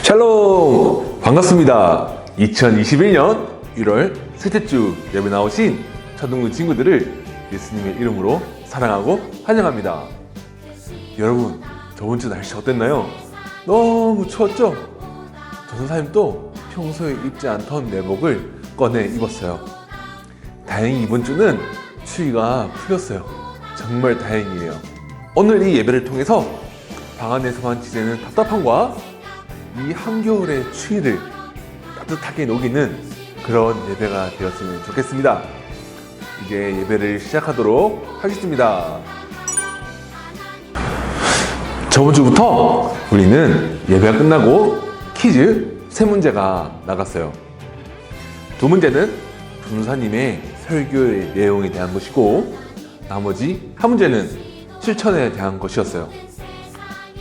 샬롬! 반갑습니다. 2021년 1월 셋째 주 예배 나오신 초등부 친구들을 예수님의 이름으로 사랑하고 환영합니다. 여러분, 저번 주 날씨 어땠나요? 너무 추웠죠? 저 선생님도 평소에 입지 않던 내복을 꺼내 입었어요. 다행히 이번 주는 추위가 풀렸어요. 정말 다행이에요. 오늘 이 예배를 통해서 방 안에서만 지내는 답답함과 이 한겨울의 추위를 따뜻하게 녹이는 그런 예배가 되었으면 좋겠습니다. 이제 예배를 시작하도록 하겠습니다. 저번 주부터 우리는 예배가 끝나고 퀴즈 3문제가 나갔어요. 2문제는 전도사님의 설교의 내용에 대한 것이고, 나머지 1문제는 실천에 대한 것이었어요.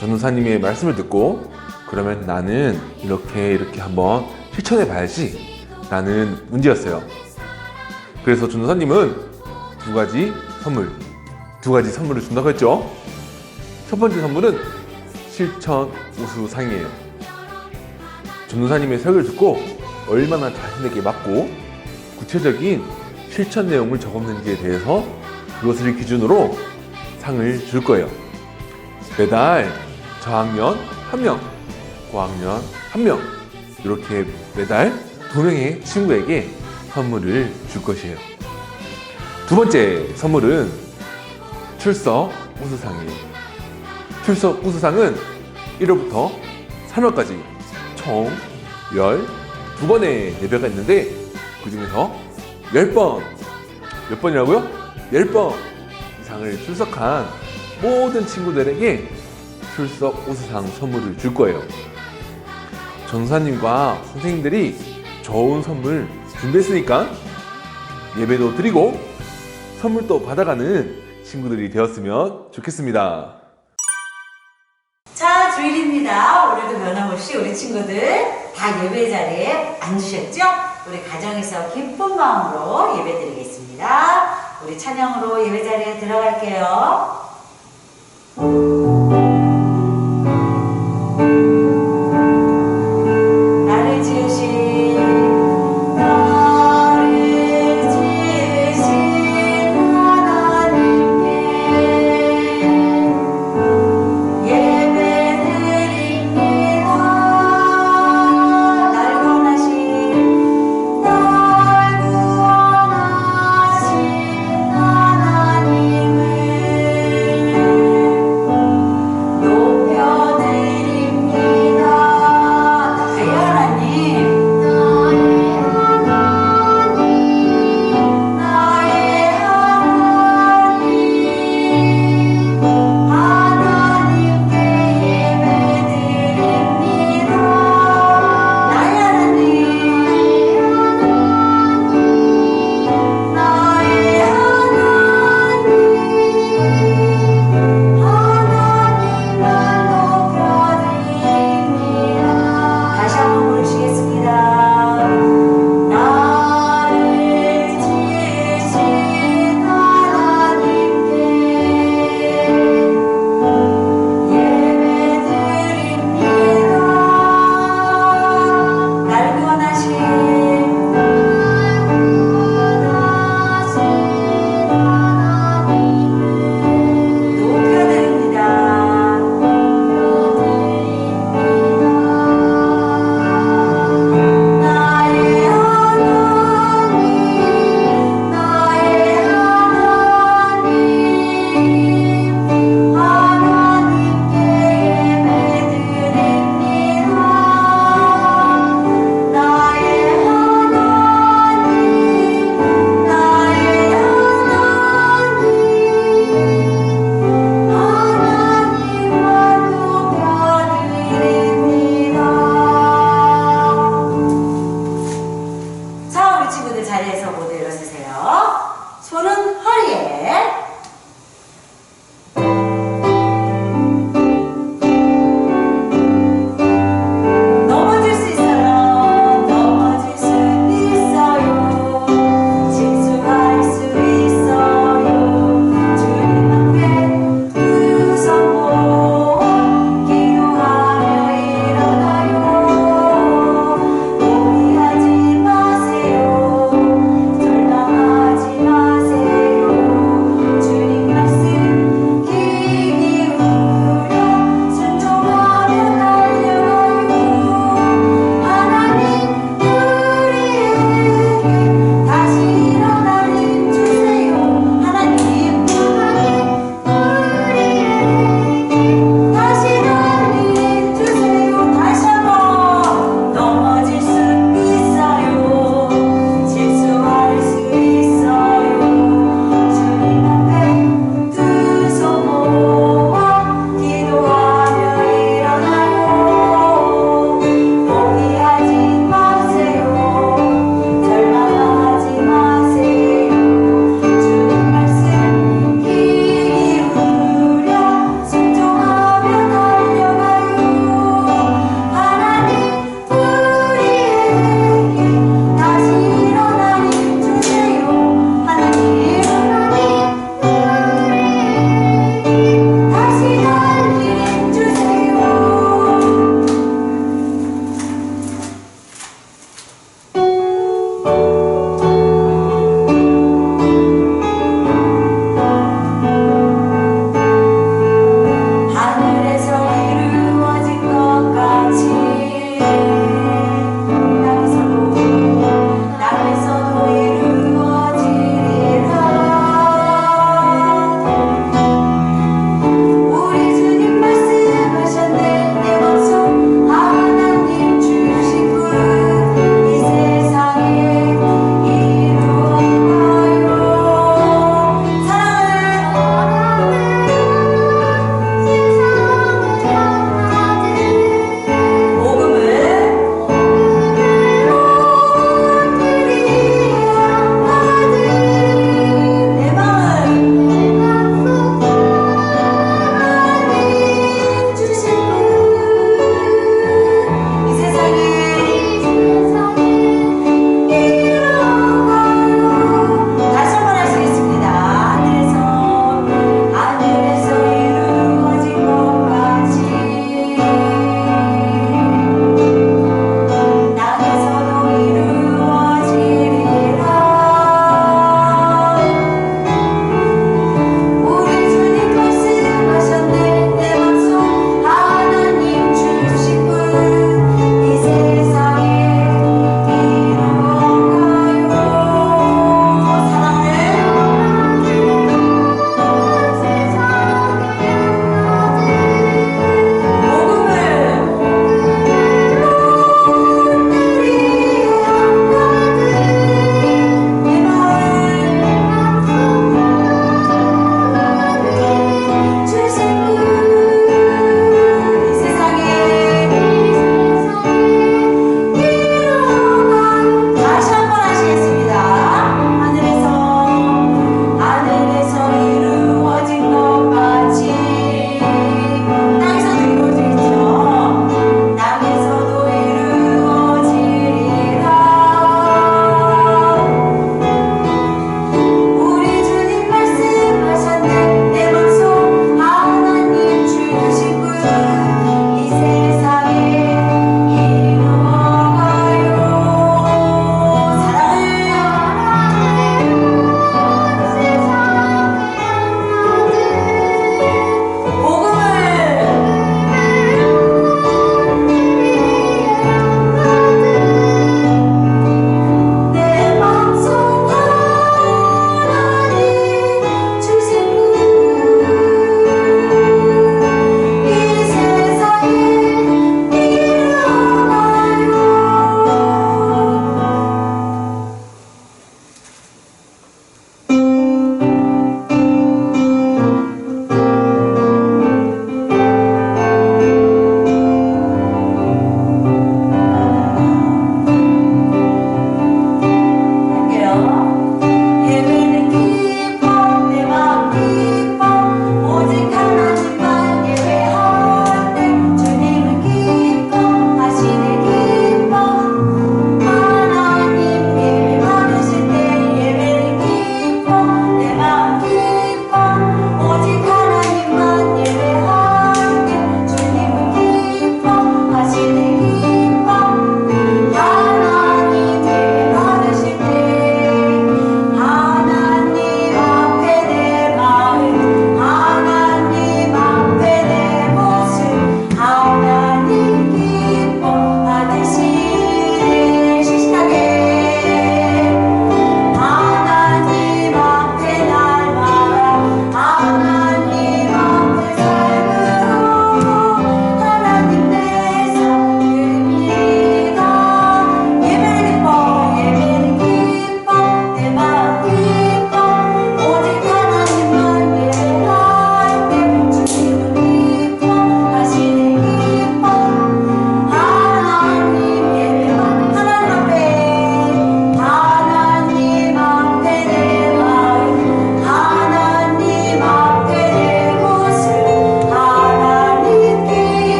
전도사님의 말씀을 듣고 그러면 나는 이렇게 한번 실천해 봐야지 라는 문제였어요. 그래서 전도사님은 두 가지 선물을 준다고 했죠. 첫 번째 선물은 실천 우수상이에요. 전도사님의 설교를 듣고 얼마나 자신에게 맞고 구체적인 실천 내용을 적었는지에 대해서 그것을 기준으로 상을 줄 거예요. 매달 저학년 1명, 고학년 1명, 이렇게 매달 2명의 친구에게 선물을 줄 것이에요. 두 번째 선물은 출석 우수상이에요. 출석 우수상은 1월부터 3월까지 총 12번의 예배가 있는데, 그 중에서 10번, 몇 번이라고요? 10번 이상을 출석한 모든 친구들에게 출석 우수상 선물을 줄 거예요. 전사님과 선생님들이 좋은 선물 준비했으니까 예배도 드리고 선물도 받아가는 친구들이 되었으면 좋겠습니다. 자, 주일입니다. 오늘도 변함없이 우리 친구들 다 예배 자리에 앉으셨죠? 우리 가정에서 기쁜 마음으로 예배 드리겠습니다. 우리 찬양으로 예배 자리에 들어갈게요.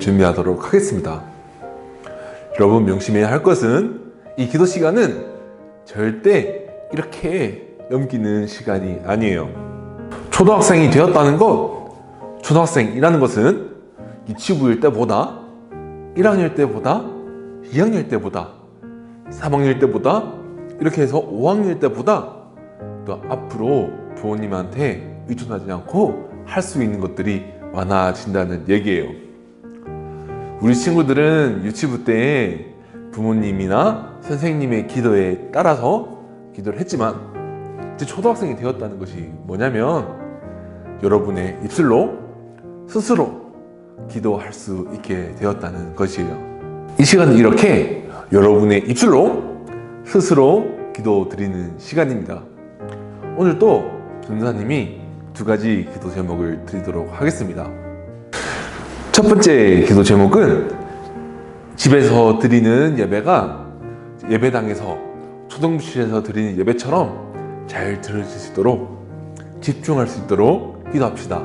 준비하도록 하겠습니다. 여러분 명심해야 할 것은 이 기도 시간은 절대 이렇게 넘기는 시간이 아니에요. 초등학생이 되었다는 것, 초등학생이라는 것은 유치부일 때보다 1학년 때보다 2학년 때보다 3학년 때보다 이렇게 해서 5학년 때보다 또 앞으로 부모님한테 의존하지 않고 할 수 있는 것들이 많아진다는 얘기예요. 우리 친구들은 유치부 때 부모님이나 선생님의 기도에 따라서 기도를 했지만 이제 초등학생이 되었다는 것이 뭐냐면 여러분의 입술로 스스로 기도할 수 있게 되었다는 것이에요. 이 시간은 이렇게 여러분의 입술로 스스로 기도 드리는 시간입니다. 오늘 또 전사님이 2가지 기도 제목을 드리도록 하겠습니다. 첫 번째 기도 제목은 집에서 드리는 예배가 예배당에서 초등부실에서 드리는 예배처럼 잘 들어질 수 있도록 집중할 수 있도록 기도합시다.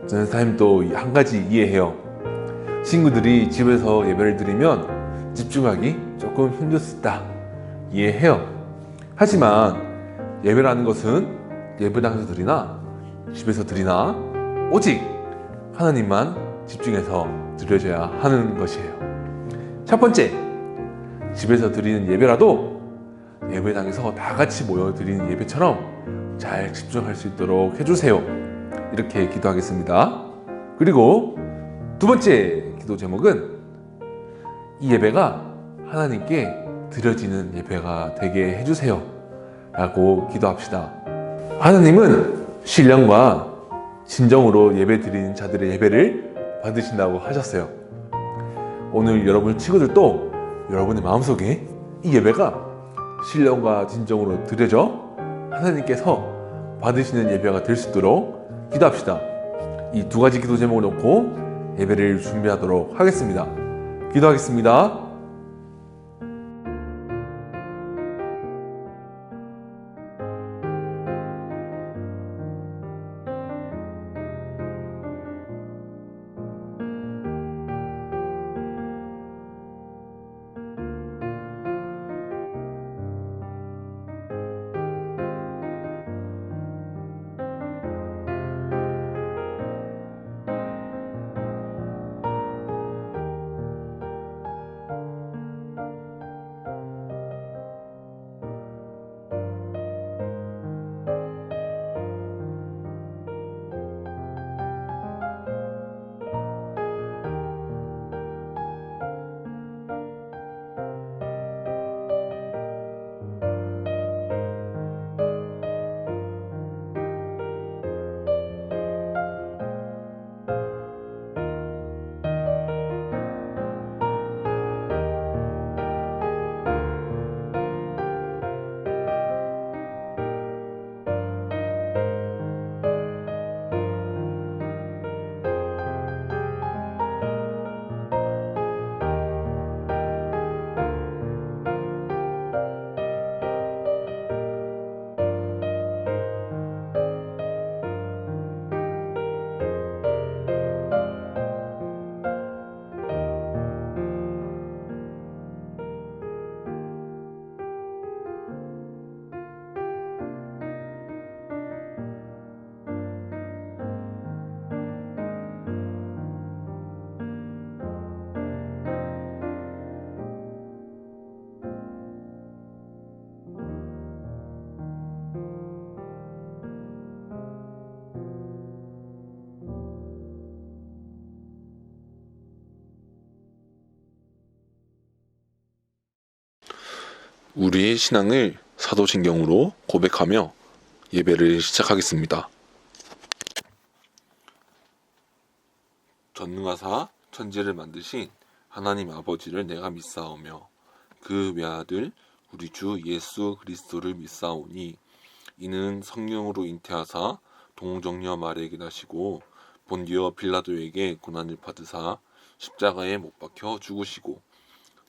전사님도 한 가지 이해해요. 친구들이 집에서 예배를 드리면 집중하기 조금 힘들 수 있다. 이해해요. 하지만 예배라는 것은 예배당에서 드리나 집에서 드리나 오직 하나님만 집중해서 드려져야 하는 것이에요. 첫 번째, 집에서 드리는 예배라도 예배당에서 다 같이 모여 드리는 예배처럼 잘 집중할 수 있도록 해주세요. 이렇게 기도하겠습니다. 그리고 2번째 기도 제목은 이 예배가 하나님께 드려지는 예배가 되게 해주세요 라고 기도합시다. 하나님은 신령과 진정으로 예배 드리는 자들의 예배를 받으신다고 하셨어요. 오늘 여러분 친구들도 여러분의 마음속에 이 예배가 신령과 진정으로 드려져 하나님께서 받으시는 예배가 될 수 있도록 기도합시다. 이 2가지 기도 제목을 놓고 예배를 준비하도록 하겠습니다. 기도하겠습니다. 우리의 신앙을 사도신경으로 고백하며 예배를 시작하겠습니다. 전능하사 천지를 만드신 하나님 아버지를 내가 믿사오며 그 외아들 우리 주 예수 그리스도를 믿사오니 이는 성령으로 잉태하사 동정녀 마리아에게 나시고 본디오 빌라도에게 고난을 받으사 십자가에 못 박혀 죽으시고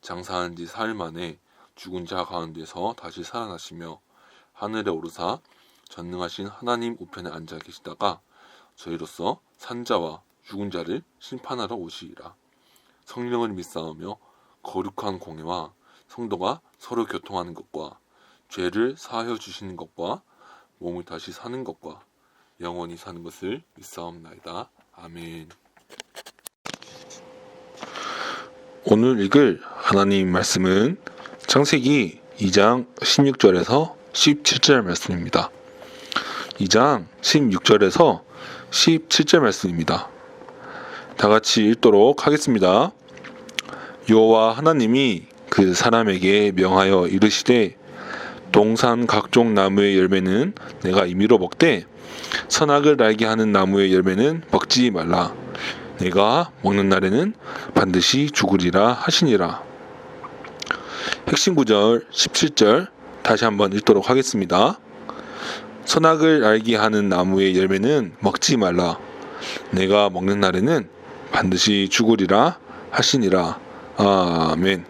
장사한 지 사흘 만에 죽은 자 가운데서 다시 살아나시며 하늘에 오르사 전능하신 하나님 우편에 앉아 계시다가 저희로서 산자와 죽은 자를 심판하러 오시리라. 성령을 믿사오며 거룩한 공예와 성도가 서로 교통하는 것과 죄를 사하여 주시는 것과 몸을 다시 사는 것과 영원히 사는 것을 믿사옵나이다. 아멘. 오늘 읽을 하나님 말씀은 창세기 2장 16절에서 17절 말씀입니다. 2장 16절에서 17절 말씀입니다. 다 같이 읽도록 하겠습니다. 여호와 하나님이 그 사람에게 명하여 이르시되 동산 각종 나무의 열매는 내가 임의로 먹되 선악을 알게 하는 나무의 열매는 먹지 말라. 내가 먹는 날에는 반드시 죽으리라 하시니라. 핵심 구절 17절 다시 한번 읽도록 하겠습니다. 선악을 알게 하는 나무의 열매는 먹지 말라. 내가 먹는 날에는 반드시 죽으리라 하시니라. 아멘.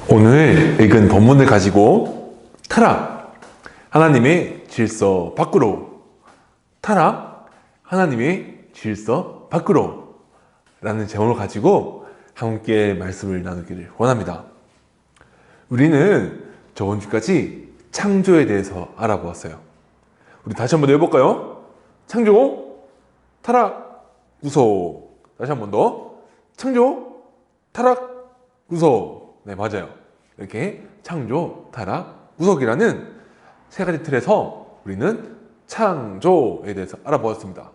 오늘 읽은 본문을 가지고 타락, 하나님의 질서 밖으로, 타락, 하나님의 질서 밖으로 라는 제목을 가지고 함께 말씀을 나누기를 원합니다. 우리는 저번 주까지 창조에 대해서 알아보았어요. 우리 다시 한번 해볼까요? 창조, 타락, 구속. 다시 한번 더. 창조, 타락, 구속. 네, 맞아요. 이렇게 창조, 타락, 구속이라는 세 가지 틀에서 우리는 창조에 대해서 알아보았습니다.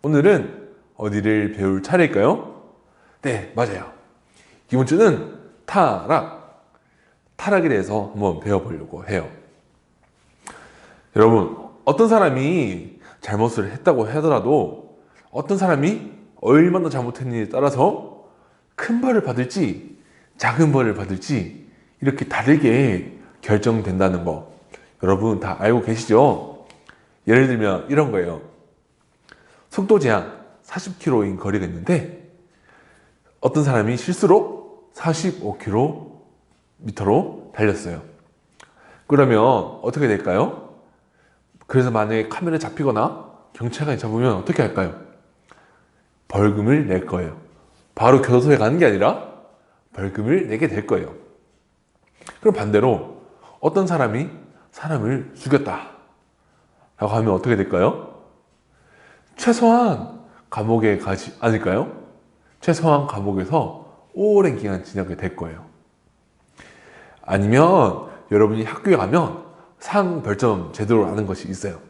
오늘은 어디를 배울 차례일까요? 네, 맞아요. 이번 주는 타락에 대해서 한번 배워보려고 해요. 여러분, 어떤 사람이 잘못을 했다고 하더라도 어떤 사람이 얼마나 잘못했느냐에 따라서 큰 벌을 받을지 작은 벌을 받을지 이렇게 다르게 결정된다는 거 여러분 다 알고 계시죠? 예를 들면 이런 거예요. 속도 제한 40km인 거리가 있는데 어떤 사람이 실수로 45km로 달렸어요. 그러면 어떻게 될까요? 그래서 만약에 카메라에 잡히거나 경찰관이 잡으면 어떻게 할까요? 벌금을 낼 거예요. 바로 교도소에 가는 게 아니라 벌금을 내게 될 거예요. 그럼 반대로 어떤 사람이 사람을 죽였다 라고 하면 어떻게 될까요? 최소한 감옥에 가지 않을까요? 최소한 감옥에서 오랜 기간 지나게 될 거예요. 아니면 여러분이 학교에 가면 상벌점 제도를 아는 것이 있어요.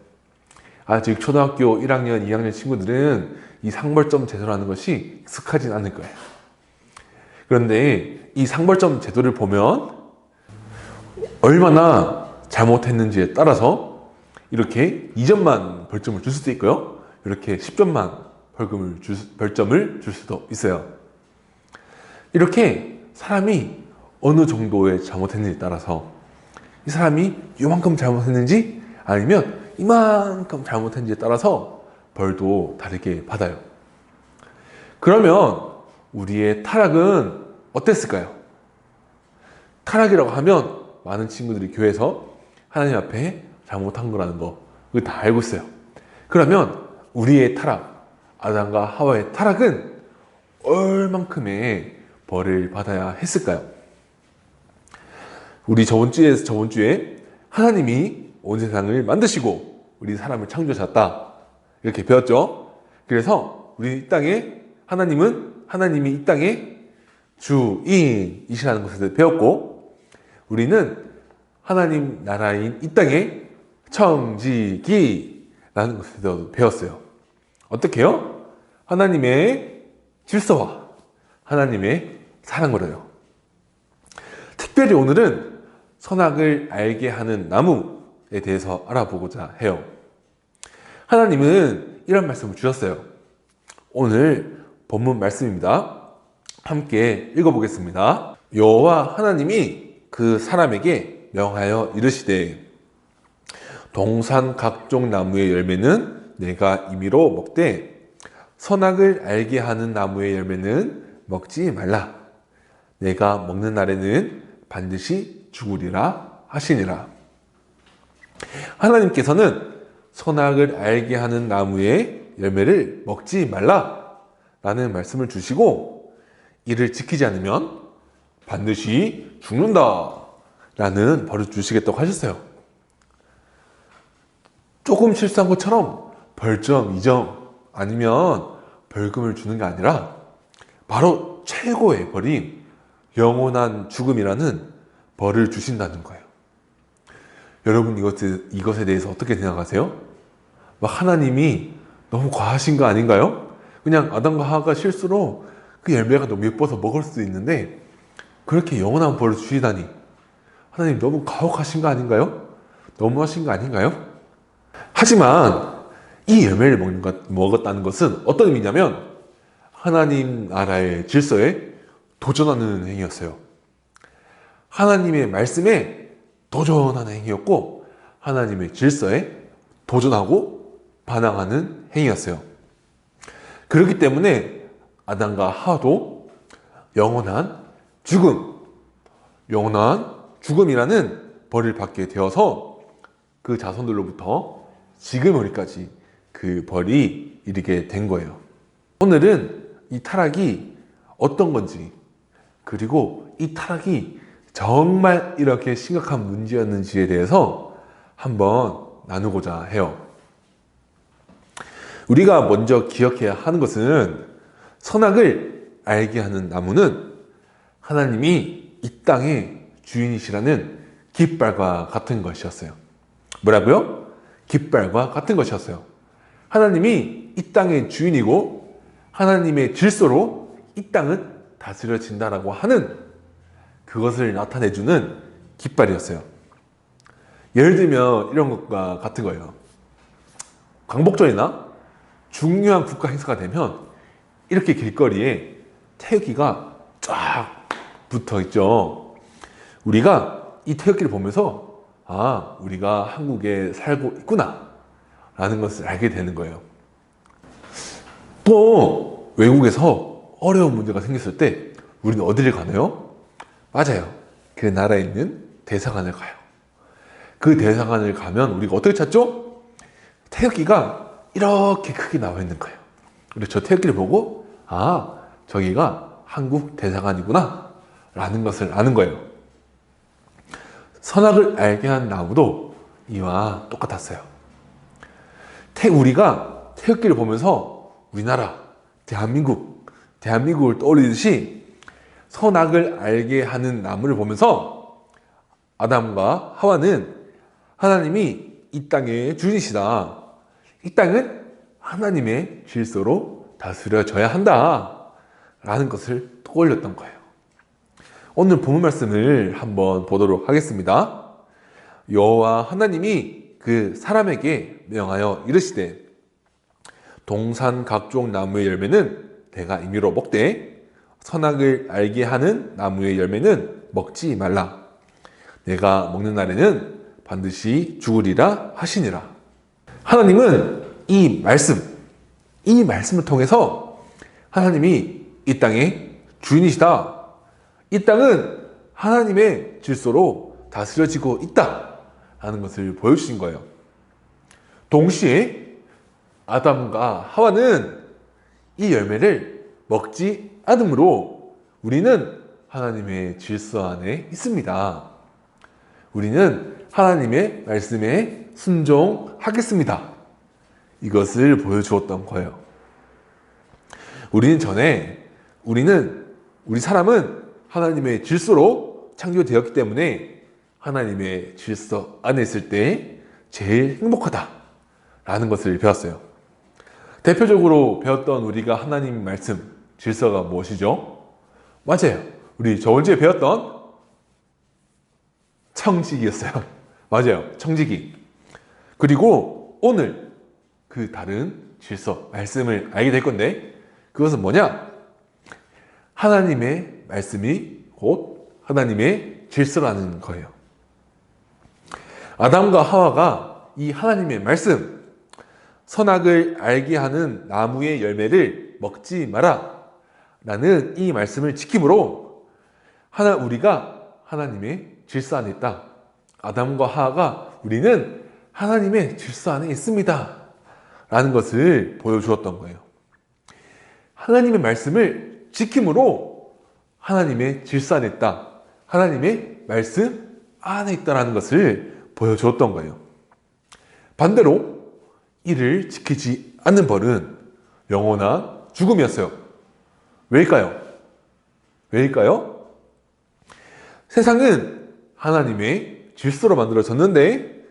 아직 초등학교 1학년, 2학년 친구들은 이 상벌점 제도라는 것이 익숙하진 않을 거예요. 그런데 이 상벌점 제도를 보면 얼마나 잘못했는지에 따라서 이렇게 2점만 벌점을 줄 수도 있고요. 이렇게 10점만 벌점을 줄 수도 있어요. 이렇게 사람이 어느 정도의 잘못했는지에 따라서 이 사람이 이만큼 잘못했는지 아니면 이만큼 잘못했는지에 따라서 벌도 다르게 받아요. 그러면 우리의 타락은 어땠을까요? 타락이라고 하면 많은 친구들이 교회에서 하나님 앞에 잘못한 거라는 거 그거 다 알고 있어요. 그러면 우리의 타락, 아담과 하와의 타락은 얼만큼의 벌을 받아야 했을까요? 우리 저번 주에 하나님이 온 세상을 만드시고 우리 사람을 창조하셨다 이렇게 배웠죠. 그래서 우리 이 땅에 하나님이 이 땅의 주인이시라는 것을 배웠고 우리는 하나님 나라인 이 땅의 청지기라는 것을 배웠어요. 어떻게 해요? 하나님의 질서와 하나님의 사랑으로요. 특별히 오늘은 선악을 알게 하는 나무에 대해서 알아보고자 해요. 하나님은 이런 말씀을 주셨어요. 오늘 본문 말씀입니다. 함께 읽어보겠습니다. 여호와 하나님이 그 사람에게 명하여 이르시되 동산 각종 나무의 열매는 내가 임의로 먹되 선악을 알게 하는 나무의 열매는 먹지 말라. 내가 먹는 날에는 반드시 죽으리라 하시니라. 하나님께서는 선악을 알게 하는 나무의 열매를 먹지 말라 라는 말씀을 주시고, 이를 지키지 않으면 반드시 죽는다 라는 벌을 주시겠다고 하셨어요. 조금 실수한 것처럼 벌점, 2점 아니면 벌금을 주는 게 아니라 바로 최고의 벌인 영원한 죽음이라는 벌을 주신다는 거예요. 여러분, 이것에 대해서 어떻게 생각하세요? 막 하나님이 너무 과하신 거 아닌가요? 그냥 아담과 하와가 실수로 그 열매가 너무 예뻐서 먹을 수 있는데 그렇게 영원한 벌을 주시다니, 하나님 너무 가혹하신 거 아닌가요? 너무하신 거 아닌가요? 하지만 이 열매를 먹었다는 것은 어떤 의미냐면 하나님 나라의 질서에 도전하는 행위였어요. 하나님의 말씀에 도전하는 행위였고, 하나님의 질서에 도전하고 반항하는 행위였어요. 그렇기 때문에 아담과 하와도 영원한 죽음이라는 벌을 받게 되어서 그 자손들로부터 지금 우리까지 그 벌이 이르게 된 거예요. 오늘은 이 타락이 어떤 건지, 그리고 이 타락이 정말 이렇게 심각한 문제였는지에 대해서 한번 나누고자 해요. 우리가 먼저 기억해야 하는 것은, 선악을 알게 하는 나무는 하나님이 이 땅의 주인이시라는 깃발과 같은 것이었어요. 뭐라고요? 깃발과 같은 것이었어요. 하나님이 이 땅의 주인이고 하나님의 질서로 이 땅은 다스려진다라고 하는 그것을 나타내주는 깃발이었어요. 예를 들면 이런 것과 같은 거예요. 광복절이나 중요한 국가 행사가 되면 이렇게 길거리에 태극기가 쫙 붙어 있죠. 우리가 이 태극기를 보면서 우리가 한국에 살고 있구나 라는 것을 알게 되는 거예요. 또 외국에서 어려운 문제가 생겼을 때 우리는 어디를 가나요? 맞아요. 그 나라에 있는 대사관을 가요. 그 대사관을 가면 우리가 어떻게 찾죠? 태극기가 이렇게 크게 나와 있는 거예요. 그래서 저 태극기를 보고 저기가 한국 대사관이구나 라는 것을 아는 거예요. 선악을 알게 한 나무도 이와 똑같았어요. 우리가 태극기를 보면서 우리나라, 대한민국을 떠올리듯이 선악을 알게 하는 나무를 보면서 아담과 하와는 하나님이 이 땅의 주인이시다, 이 땅은 하나님의 질서로 다스려져야 한다 라는 것을 떠올렸던 거예요. 오늘 본문 말씀을 한번 보도록 하겠습니다. 여호와 하나님이 그 사람에게 명하여 이르시되, 동산 각종 나무의 열매는 내가 임의로 먹되 선악을 알게 하는 나무의 열매는 먹지 말라. 내가 먹는 날에는 반드시 죽으리라 하시니라. 하나님은 이 말씀을 통해서 하나님이 이 땅의 주인이시다, 이 땅은 하나님의 질서로 다스려지고 있다라는 것을 보여주신 거예요. 동시에 아담과 하와는 이 열매를 먹지 않으므로 우리는 하나님의 질서 안에 있습니다. 우리는 하나님의 말씀에 순종하겠습니다. 이것을 보여주었던 거예요. 우리 사람은 하나님의 질서로 창조되었기 때문에 하나님의 질서 안에 있을 때 제일 행복하다라는 것을 배웠어요. 대표적으로 배웠던 우리가 하나님 말씀, 질서가 무엇이죠? 맞아요. 우리 저번 주에 배웠던 청지기였어요. 맞아요. 청지기. 그리고 오늘 그 다른 질서, 말씀을 알게 될 건데, 그것은 뭐냐? 하나님의 말씀이 곧 하나님의 질서라는 거예요. 아담과 하와가 이 하나님의 말씀, 선악을 알게 하는 나무의 열매를 먹지 마라 라는 이 말씀을 지킴으로 우리가 하나님의 질서 안에 있다. 아담과 하와가 우리는 하나님의 질서 안에 있습니다 라는 것을 보여주었던 거예요. 하나님의 말씀을 지킴으로 하나님의 질서 안에 있다. 하나님의 말씀 안에 있다라는 것을 보여주었던 거예요. 반대로 이를 지키지 않는 벌은 영원한 죽음이었어요. 왜일까요? 왜일까요? 세상은 하나님의 질서로 만들어졌는데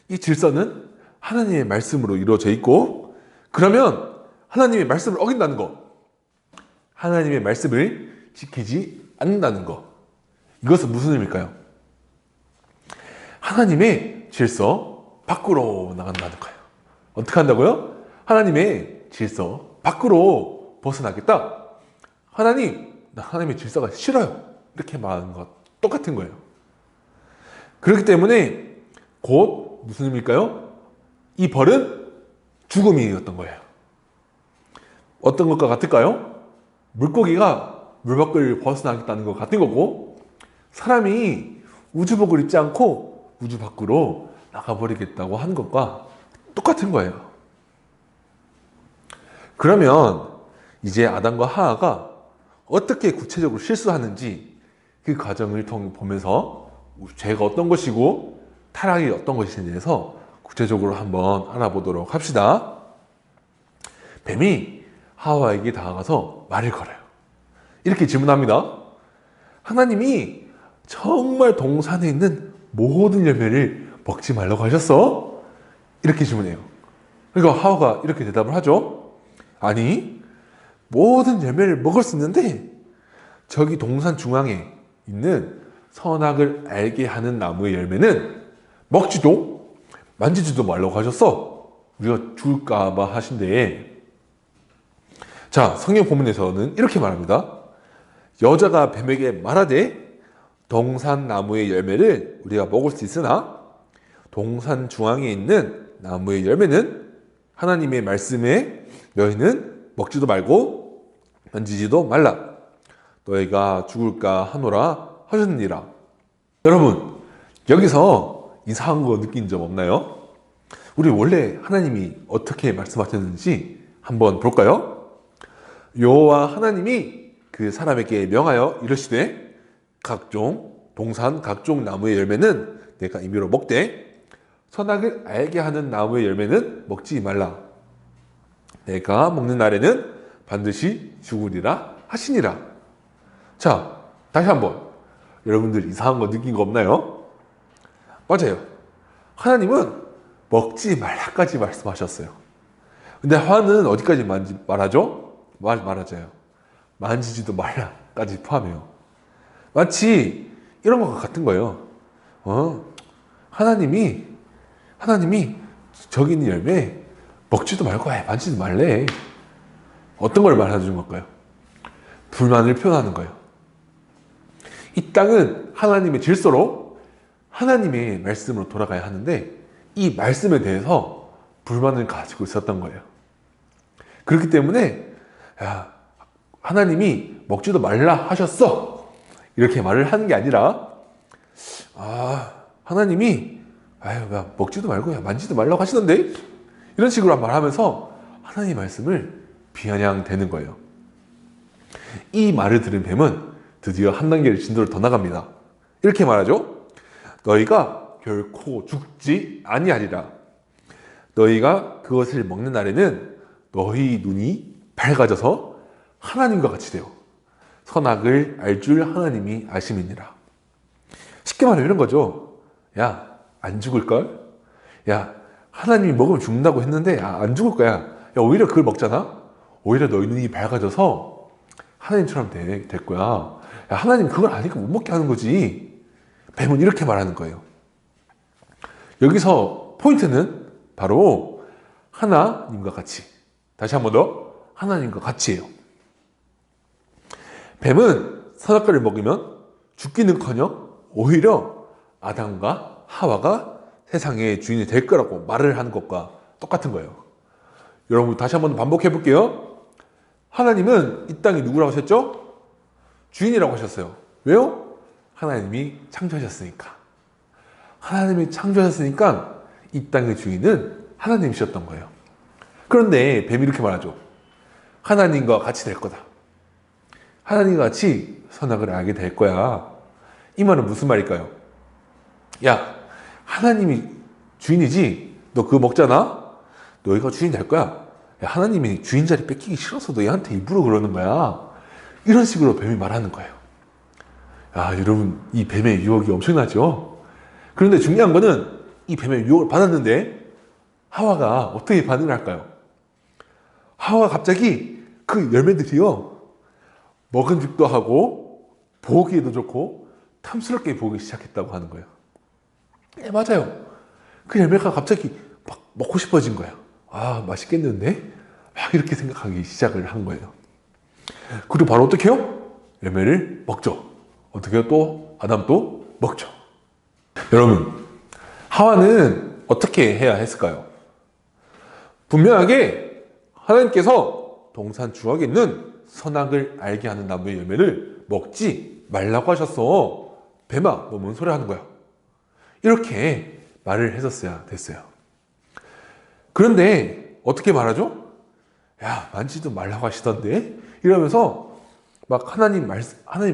이 질서는 하나님의 말씀으로 이루어져 있고, 그러면 하나님의 말씀을 어긴다는 것, 하나님의 말씀을 지키지 않는다는 것, 이것은 무슨 의미일까요? 하나님의 질서 밖으로 나간다는 거예요. 어떻게 한다고요? 하나님의 질서 밖으로 벗어나겠다. 하나님, 나 하나님의 질서가 싫어요. 이렇게 말하는 것 똑같은 거예요. 그렇기 때문에 곧 무슨 의미일까요? 이 벌은 죽음이었던 거예요. 어떤 것과 같을까요? 물고기가 물 밖을 벗어나겠다는 것 같은 거고, 사람이 우주복을 입지 않고 우주 밖으로 나가버리겠다고 하는 것과 똑같은 거예요. 그러면 이제 아담과 하와가 어떻게 구체적으로 실수하는지 그 과정을 보면서 죄가 어떤 것이고 타락이 어떤 것인지에 대해서 구체적으로 한번 알아보도록 합시다. 뱀이 하와에게 다가가서 말을 걸어요. 이렇게 질문합니다. 하나님이 정말 동산에 있는 모든 열매를 먹지 말라고 하셨어? 이렇게 질문해요. 그러니까 하와가 이렇게 대답을 하죠. 아니, 모든 열매를 먹을 수 있는데 저기 동산 중앙에 있는 선악을 알게 하는 나무의 열매는 먹지도 만지지도 말라고 하셨어. 우리가 죽을까 봐 하신대. 자, 성경 본문에서는 이렇게 말합니다. 여자가 뱀에게 말하되 동산 나무의 열매를 우리가 먹을 수 있으나 동산 중앙에 있는 나무의 열매는 하나님의 말씀에 너희는 먹지도 말고 만지지도 말라. 너희가 죽을까 하노라 하셨느니라. 여러분, 여기서 이상한 거 느낀 적 없나요? 우리 원래 하나님이 어떻게 말씀하셨는지 한번 볼까요? 여호와 하나님이 그 사람에게 명하여 이르시되 각종 동산 각종 나무의 열매는 내가 임의로 먹되 선악을 알게 하는 나무의 열매는 먹지 말라. 내가 먹는 날에는 반드시 죽으리라 하시니라. 자, 다시 한번. 여러분들 이상한 거 느낀 거 없나요? 맞아요. 하나님은 먹지 말라까지 말씀하셨어요. 근데 하와는 어디까지 말하죠? 말하자요. 만지지도 말라까지 포함해요. 마치 이런 것과 같은 거예요. 하나님이 저기 있는 열매 먹지도 말고 만지지 말래. 어떤 걸 말해주는 걸까요? 불만을 표현하는 거예요. 이 땅은 하나님의 질서로 하나님의 말씀으로 돌아가야 하는데 이 말씀에 대해서 불만을 가지고 있었던 거예요. 그렇기 때문에 하나님이 먹지도 말라 하셨어. 이렇게 말을 하는 게 아니라 하나님이 먹지도 말고 만지도 말라고 하시던데? 이런 식으로 말하면서 하나님의 말씀을 비아냥대는 거예요. 이 말을 들은 뱀은 드디어 한 단계를 진도를 더 나갑니다. 이렇게 말하죠. 너희가 결코 죽지 아니하리라. 너희가 그것을 먹는 날에는 너희 눈이 밝아져서 하나님과 같이 되어 선악을 알 줄 하나님이 아심이니라. 쉽게 말하면 이런 거죠. 야, 안 죽을걸? 야, 하나님이 먹으면 죽는다고 했는데 안 죽을 거야. 야, 오히려 그걸 먹잖아? 오히려 너희 눈이 밝아져서 하나님처럼 될 거야. 야, 하나님 그걸 아니까 못 먹게 하는 거지. 뱀은 이렇게 말하는 거예요. 여기서 포인트는 바로 하나님과 같이. 다시 한 번 더. 하나님과 같이예요. 뱀은 선악과를 먹으면 죽기는커녕 오히려 아담과 하와가 세상의 주인이 될 거라고 말을 하는 것과 똑같은 거예요. 여러분 다시 한번 반복해 볼게요. 하나님은 이 땅이 누구라고 하셨죠? 주인이라고 하셨어요. 왜요? 하나님이 창조하셨으니까. 하나님이 창조하셨으니까 이 땅의 주인은 하나님이셨던 거예요. 그런데 뱀이 이렇게 말하죠. 하나님과 같이 될 거다. 하나님과 같이 선악을 알게 될 거야. 이 말은 무슨 말일까요? 야, 하나님이 주인이지? 너 그거 먹잖아? 너희가 주인 될 거야. 야, 하나님이 주인 자리 뺏기기 싫어서 너희한테 일부러 그러는 거야. 이런 식으로 뱀이 말하는 거예요. 야, 여러분, 이 뱀의 유혹이 엄청나죠? 그런데 중요한 거는 이 뱀의 유혹을 받았는데 하와가 어떻게 반응을 할까요? 하와가 갑자기 그 열매들이요, 먹은직도 하고 보기에도 좋고 탐스럽게 보기 시작했다고 하는 거예요. 네, 맞아요. 그 열매가 갑자기 막 먹고 싶어진 거예요. 아, 맛있겠는데? 막 이렇게 생각하기 시작을 한 거예요. 그리고 바로 어떻게 해요? 열매를 먹죠. 어떻게 해요? 또 아담도 먹죠. 여러분, 하와는 어떻게 해야 했을까요? 분명하게 하나님께서 동산 주악에 있는 선악을 알게 하는 나무의 열매를 먹지 말라고 하셨어. 뱀아, 너 뭔 소리 하는 거야? 이렇게 말을 했었어야 됐어요. 그런데 어떻게 말하죠? 야, 만지도 말라고 하시던데? 이러면서 막 하나님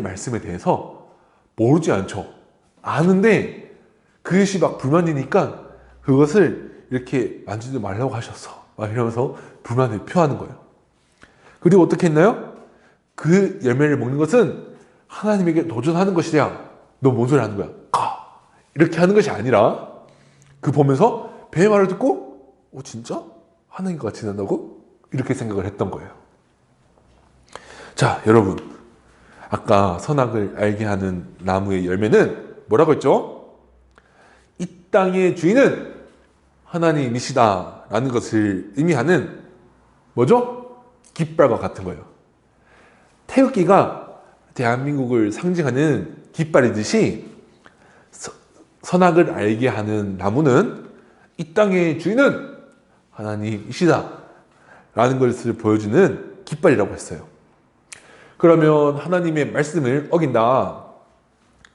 말씀에 대해서 모르지 않죠. 아는데 그것이 막 불만이니까 그것을 이렇게 만지도 말라고 하셨어. 막 이러면서 불만을 표하는 거예요. 그리고 어떻게 했나요? 그 열매를 먹는 것은 하나님에게 도전하는 것이야. 너 뭔 소리 하는 거야? 가! 이렇게 하는 것이 아니라 그 보면서 뱀의 말을 듣고 진짜? 하나님과 같이 된다고? 이렇게 생각을 했던 거예요. 자, 여러분, 아까 선악을 알게 하는 나무의 열매는 뭐라고 했죠? 이 땅의 주인은 하나님이시다 라는 것을 의미하는 뭐죠? 깃발과 같은 거예요. 태극기가 대한민국을 상징하는 깃발이듯이 선악을 알게 하는 나무는 이 땅의 주인은 하나님이시다 라는 것을 보여주는 깃발이라고 했어요. 그러면 하나님의 말씀을 어긴다,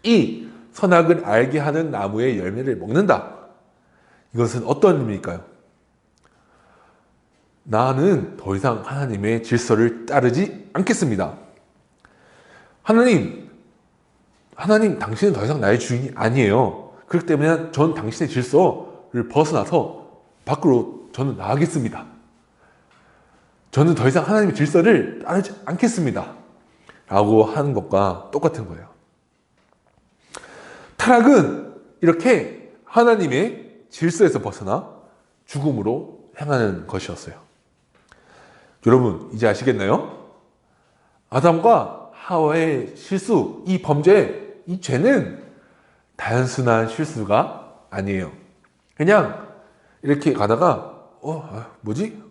이 선악을 알게 하는 나무의 열매를 먹는다, 이것은 어떤 의미일까요? 나는 더 이상 하나님의 질서를 따르지 않겠습니다. 하나님, 당신은 더 이상 나의 주인이 아니에요. 그렇기 때문에 전 당신의 질서를 벗어나서 밖으로 저는 나가겠습니다. 저는 더 이상 하나님의 질서를 따르지 않겠습니다. 라고 하는 것과 똑같은 거예요. 타락은 이렇게 하나님의 질서에서 벗어나 죽음으로 향하는 것이었어요. 여러분, 이제 아시겠나요? 아담과 하와의 실수, 이 범죄, 이 죄는 단순한 실수가 아니에요. 그냥 이렇게 가다가 뭐지?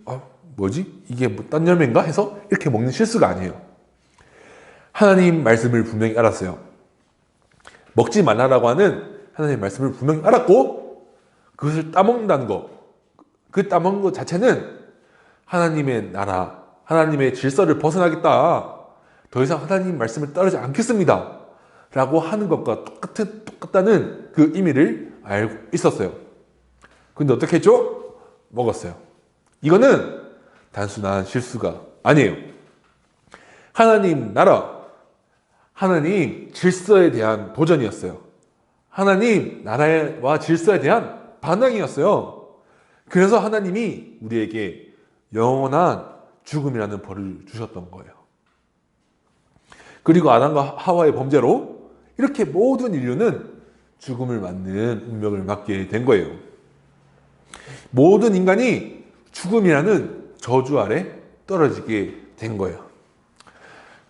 이게 뭐 딴 열매인가? 해서 이렇게 먹는 실수가 아니에요. 하나님 말씀을 분명히 알았어요. 먹지 말라라고 하는 하나님 말씀을 분명히 알았고 그것을 따먹는다는 것, 그 따먹는 것 자체는 하나님의 나라, 하나님의 질서를 벗어나겠다, 더 이상 하나님 말씀을 따르지 않겠습니다 라고 하는 것과 똑같다는 그 의미를 알고 있었어요. 근데 어떻게 했죠? 먹었어요. 이거는 단순한 실수가 아니에요. 하나님 나라, 하나님 질서에 대한 도전이었어요. 하나님 나라와 질서에 대한 반항이었어요. 그래서 하나님이 우리에게 영원한 죽음이라는 벌을 주셨던 거예요. 그리고 아담과 하와의 범죄로 이렇게 모든 인류는 죽음을 맞는 운명을 맞게 된 거예요. 모든 인간이 죽음이라는 저주 아래 떨어지게 된 거예요.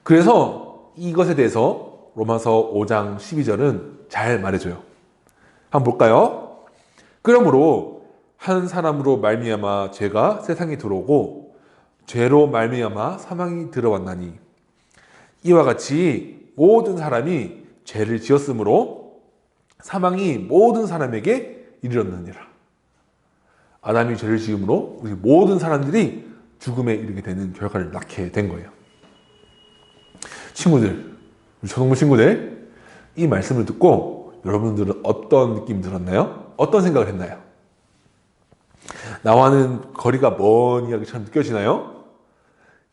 그래서 이것에 대해서 로마서 5장 12절은 잘 말해줘요. 한번 볼까요? 그러므로 한 사람으로 말미암아 죄가 세상에 들어오고 죄로 말미암아 사망이 들어왔나니 이와 같이 모든 사람이 죄를 지었으므로 사망이 모든 사람에게 이르렀느니라. 아담이 죄를 지음으로 우리 모든 사람들이 죽음에 이르게 되는 결과를 낳게 된 거예요. 친구들, 우리 초등부 친구들, 이 말씀을 듣고 여러분들은 어떤 느낌 들었나요? 어떤 생각을 했나요? 나와는 거리가 먼 이야기처럼 느껴지나요?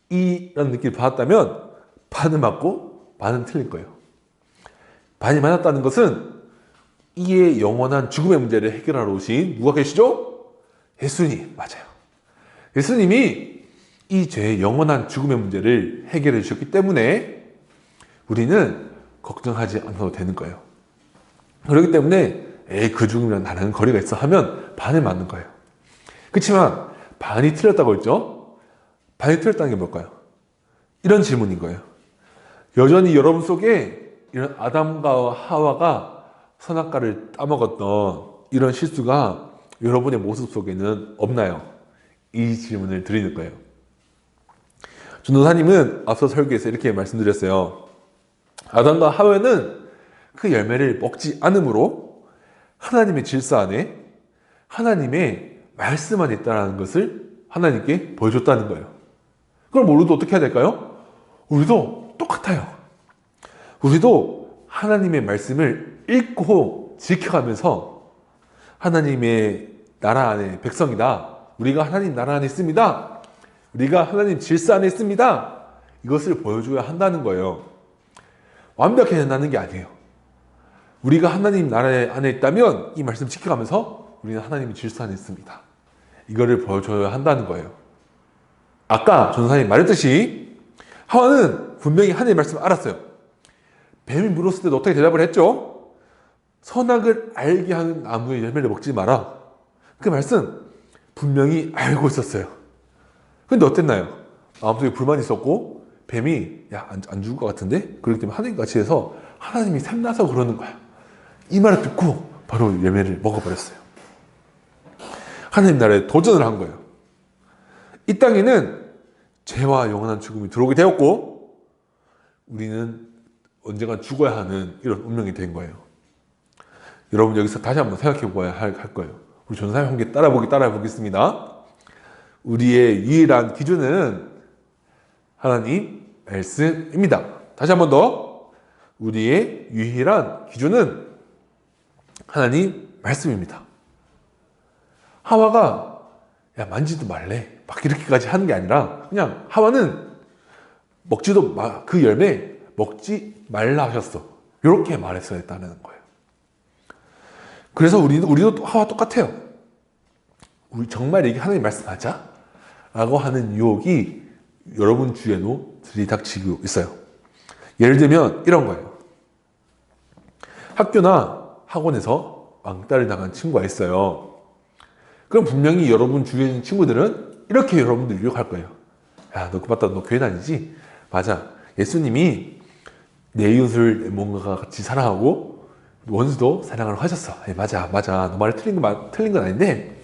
이런 느낌을 받았다면 반은 맞고 반은 틀린 거예요. 반이 맞았다는 것은 이의 영원한 죽음의 문제를 해결하러 오신 누가 계시죠? 예수님, 맞아요. 예수님이 이 죄의 영원한 죽음의 문제를 해결해 주셨기 때문에 우리는 걱정하지 않아도 되는 거예요. 그렇기 때문에 그 죽음이랑 나랑 거리가 있어 하면 반을 맞는 거예요. 그렇지만 반이 틀렸다고 했죠? 반이 틀렸다는 게 뭘까요? 이런 질문인 거예요. 여전히 여러분 속에 이런 아담과 하와가 선악과를 따먹었던 이런 실수가 여러분의 모습 속에는 없나요? 이 질문을 드리는 거예요. 전도사님은 앞서 설교에서 이렇게 말씀드렸어요. 아담과 하와는 그 열매를 먹지 않으므로 하나님의 질서 안에 하나님의 말씀 안에 있다는 것을 하나님께 보여줬다는 거예요. 그럼 우리도 어떻게 해야 될까요? 우리도 똑같아요. 우리도 하나님의 말씀을 읽고 지켜가면서 하나님의 나라 안에 백성이다. 우리가 하나님 나라 안에 있습니다. 우리가 하나님 질서 안에 있습니다. 이것을 보여줘야 한다는 거예요. 완벽해야 한다는 게 아니에요. 우리가 하나님 나라 안에 있다면 이 말씀 지켜가면서 우리는 하나님의 질서 안에 있습니다. 이거를 보여줘야 한다는 거예요. 아까 전도사님 말했듯이 하와는 분명히 하나님의 말씀을 알았어요. 뱀이 물었을 때도 어떻게 대답을 했죠? 선악을 알게 하는 나무의 열매를 먹지 마라. 그 말씀 분명히 알고 있었어요. 근데 어땠나요? 마음속에 불만이 있었고 뱀이 안 죽을 것 같은데? 그렇기 때문에 하나님 같이 해서 하나님이 샘나서 그러는 거야. 이 말을 듣고 바로 열매를 먹어버렸어요. 하나님 나라에 도전을 한 거예요. 이 땅에는 죄와 영원한 죽음이 들어오게 되었고 우리는 언젠가 죽어야 하는 이런 운명이 된 거예요. 여러분 여기서 다시 한번 생각해 보아야 할 거예요. 우리 전사님 함께 따라보겠습니다. 우리의 유일한 기준은 하나님 말씀입니다. 다시 한번 더. 우리의 유일한 기준은 하나님 말씀입니다. 하와가 만지도 말래 막 이렇게까지 하는 게 아니라 그냥 하와는 그 열매 먹지 말라 하셨어. 이렇게 말했어야 했다는 거예요. 그래서 우리도 하와 똑같아요. 우리 정말 이게 하나님 말씀 맞아? 라고 하는 유혹이 여러분 주위에도 들이닥치고 있어요. 예를 들면 이런 거예요. 학교나 학원에서 왕따를 당한 친구가 있어요. 그럼 분명히 여러분 주위에 있는 친구들은 이렇게 여러분들 유혹할 거예요. 야, 너 맞다. 너 교회 다니지? 맞아. 예수님이 내 이웃을 뭔가 같이 사랑하고 원수도 사랑을 하셨어. 맞아. 너 말이 틀린 건 아닌데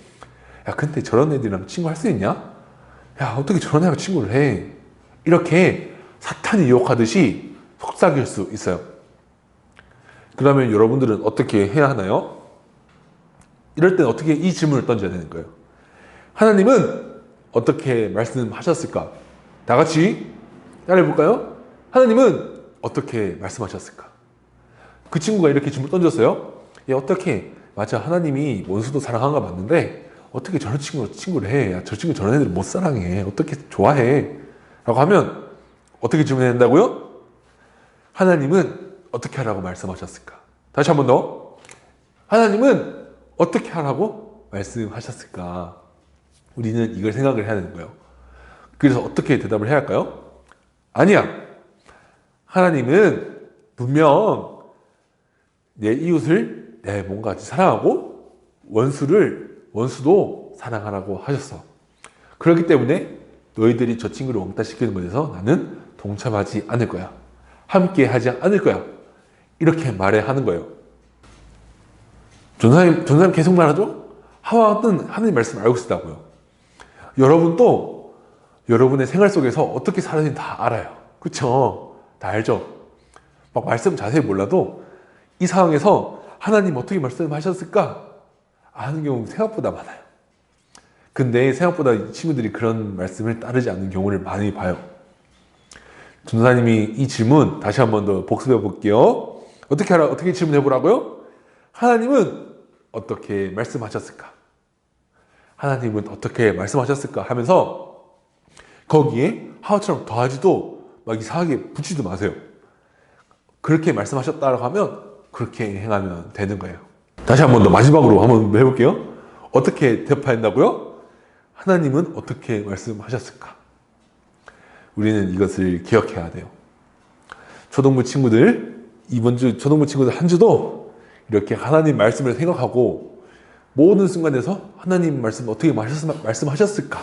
야, 근데 저런 애들이랑 친구 할 수 있냐? 야, 어떻게 저런 애랑 친구를 해? 이렇게 사탄이 유혹하듯이 속삭일 수 있어요. 그러면 여러분들은 어떻게 해야 하나요? 이럴 땐 어떻게 이 질문을 던져야 되는 거예요? 하나님은 어떻게 말씀하셨을까? 다 같이 따라해볼까요? 하나님은 어떻게 말씀하셨을까? 그 친구가 이렇게 질문을 던졌어요. 야, 어떻게? 맞아, 하나님이 원수도 사랑한 거 맞는데 어떻게 저런 친구를 해? 야, 저 친구 저런 애들 못 사랑해. 어떻게 좋아해? 라고 하면 어떻게 질문해야 된다고요? 하나님은 어떻게 하라고 말씀하셨을까? 다시 한 번 더. 하나님은 어떻게 하라고 말씀하셨을까? 우리는 이걸 생각을 해야 되는 거예요. 그래서 어떻게 대답을 해야 할까요? 아니야. 하나님은 분명 내 이웃을 내 몸과 같이 사랑하고 원수도 사랑하라고 하셨어. 그렇기 때문에 너희들이 저 친구를 왕따시키는 것에서 나는 동참하지 않을 거야. 함께 하지 않을 거야. 이렇게 말해야 하는 거예요. 전사님 계속 말하죠? 하와는 하나님 말씀을 알고 있다고요. 여러분도 여러분의 생활 속에서 어떻게 살아야지 다 알아요. 그쵸? 다 알죠? 막 말씀 자세히 몰라도 이 상황에서 하나님 어떻게 말씀하셨을까? 아는 경우 생각보다 많아요. 근데 생각보다 이 친구들이 그런 말씀을 따르지 않는 경우를 많이 봐요. 전도사님이 이 질문 다시 한 번 더 복습해 볼게요. 어떻게 질문해 보라고요? 하나님은 어떻게 말씀하셨을까? 하나님은 어떻게 말씀하셨을까 하면서 거기에 하와처럼 더하지도 막 이상하게 붙이지도 마세요. 그렇게 말씀하셨다고 하면 그렇게 행하면 되는 거예요. 다시 한 번 더 마지막으로 한번 해볼게요. 어떻게 대파했다고요? 하나님은 어떻게 말씀하셨을까? 우리는 이것을 기억해야 돼요. 초등부 친구들, 이번 주 초등부 친구들 한 주도 이렇게 하나님 말씀을 생각하고 모든 순간에서 하나님 말씀 어떻게 말씀하셨을까?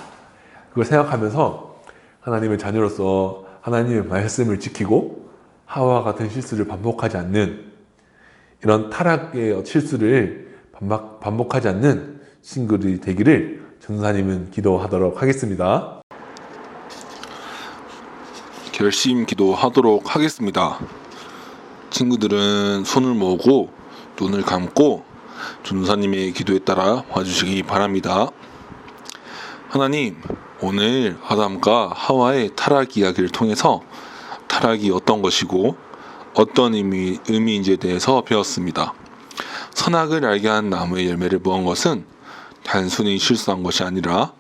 그걸 생각하면서 하나님의 자녀로서 하나님의 말씀을 지키고 하와와 같은 실수를 반복하지 않는 이런 타락의 실수를 반복하지 않는 친구들이 되기를 전도사님은 기도하도록 하겠습니다. 결심 기도하도록 하겠습니다. 친구들은 손을 모으고 눈을 감고 전도사님의 기도에 따라 와주시기 바랍니다. 하나님, 오늘 아담과 하와의 타락 이야기를 통해서 타락이 어떤 것이고 어떤 의미인지에 대해서 배웠습니다. 선악을 알게 한 나무의 열매를 먹은 것은 단순히 실수한 것이 아니라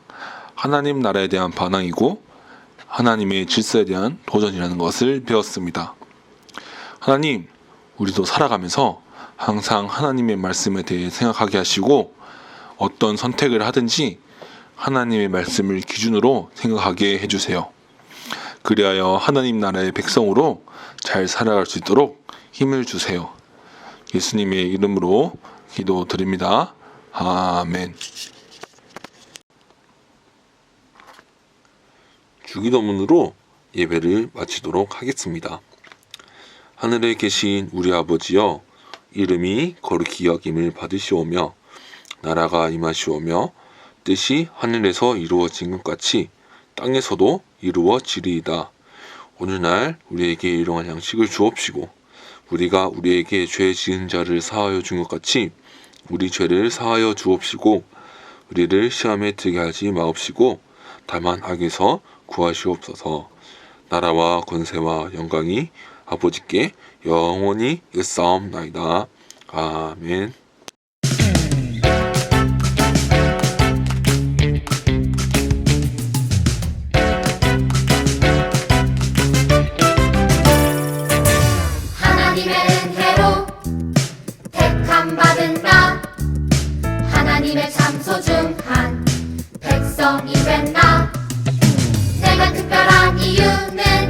하나님 나라에 대한 반항이고 하나님의 질서에 대한 도전이라는 것을 배웠습니다. 하나님, 우리도 살아가면서 항상 하나님의 말씀에 대해 생각하게 하시고 어떤 선택을 하든지 하나님의 말씀을 기준으로 생각하게 해주세요. 그리하여 하나님 나라의 백성으로 잘 살아갈 수 있도록 힘을 주세요. 예수님의 이름으로 기도드립니다. 아멘. 주기도문으로 예배를 마치도록 하겠습니다. 하늘에 계신 우리 아버지여, 이름이 거룩히 여김을 받으시오며 나라가 임하시오며 뜻이 하늘에서 이루어진 것 같이 땅에서도 이루어지리이다. 오늘날 우리에게 일용할 양식을 주옵시고 우리가 우리에게 죄 지은 자를 사하여 준 것 같이 우리 죄를 사하여 주옵시고 우리를 시험에 들게 하지 마옵시고 다만 악에서 구하시옵소서. 나라와 권세와 영광이 아버지께 영원히 있사옵나이다. 아멘. 하나님의 은혜로 택함 받은 나, 하나님의 참 소중한 백성이 된 나, 내가 특별한 이유